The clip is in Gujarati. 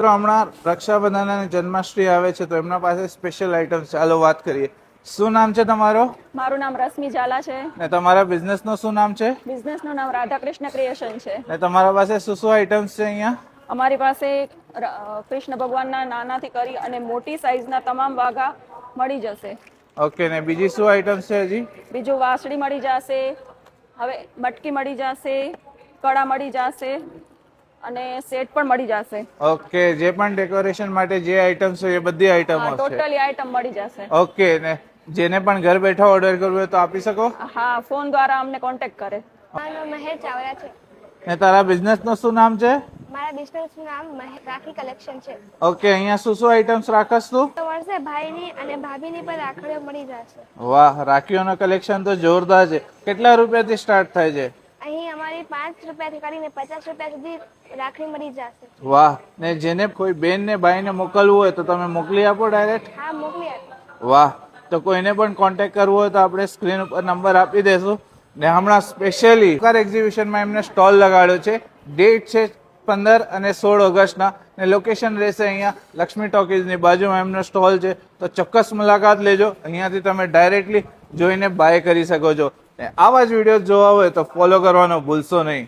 મિત્રો હમણાં રક્ષાબંધન અને જન્માષ્ટમી આવે છે તો એમના પાસે સ્પેશિયલ આઇટમ ચાલો વાત કરીએ. શું નામ છે તમારો? મારું નામ રશ્મિ ઝાલા છે. ને તમારા બિઝનેસ નું શું નામ છે? બિઝનેસ નું નામ રાધાકૃષ્ણ ક્રિએશન છે. ને તમારા પાસે શું શું આઇટમ્સ છે અહીંયા? અમારી પાસે કૃષ્ણ ભગવાનના નાનાથી કરી અને મોટી સાઈઝના તમામ વાઘા મળી જશે. ઓકે, ને બીજી શું આઇટમ્સ છે હજી? બીજું વાસળી મળી જશે, હવે મટકી મળી જશે, કડા મળી જશે અને સેટ પણ મળી જશે. ઓકે, જે પણ ડેકોરેશન માટે જે આઇટમ્સ છે એ બધી આઇટમો છે. ટોટલી આઈટમ મળી જશે. ઓકે, ને જેને પણ ઘર બેઠા ઓર્ડર કરવો હોય તો આપી શકો? હા, ફોન દ્વારા અમને કોન્ટેક્ટ કરે. મારું નામ મહેર ચાવડા છે. ને તારા બિઝનેસ નું શું નામ છે? મારા બિઝનેસનું નામ રાખી કલેક્શન છે. ઓકે, અહીંયા શું શું આઇટમ્સ રાખસ તું? તો મળશે ભાઈની અને ભાભીની પણ રાખડીઓ મળી જશે. વાહ, રાખીઓનો કલેક્શન તો જોરદાર છે. કેટલા રૂપિયાથી સ્ટાર્ટ થાય છે? અહીં અમારી 5 રૂપિયાથી કરીને 50 રૂપિયા સુધી રાખડી મળી જશે. વાહ, ને જેને કોઈ બેન ને ભાઈ ને મોકલવું હોય તો તમે મોકલી આપો ડાયરેક્ટ? હા, મોકલી આપો. વાહ, તો કોઈને પણ કોન્ટેક્ટ કરવો હોય તો આપણે સ્ક્રીન ઉપર નંબર આપી દેશું. ને હમણાં સ્પેશિયલી એક્ઝિબિશનમાં એમને સ્ટોલ લગાડ્યો છે. ડેટ છે 15 અને 16 ઓગસ્ટના. ને લોકેશન રહેશે અહીંયા લક્ષ્મી ટોકીઝની બાજુમાં એમનો સ્ટોલ છે. તો ચોક્કસ મુલાકાત લેજો. અહીંયાથી તમે ડાયરેક્ટલી જોઈને બાય કરી શકો છો. આવા જ વિડીયો જોવા હોય તો ફોલો કરવાનો ભૂલશો નહીં.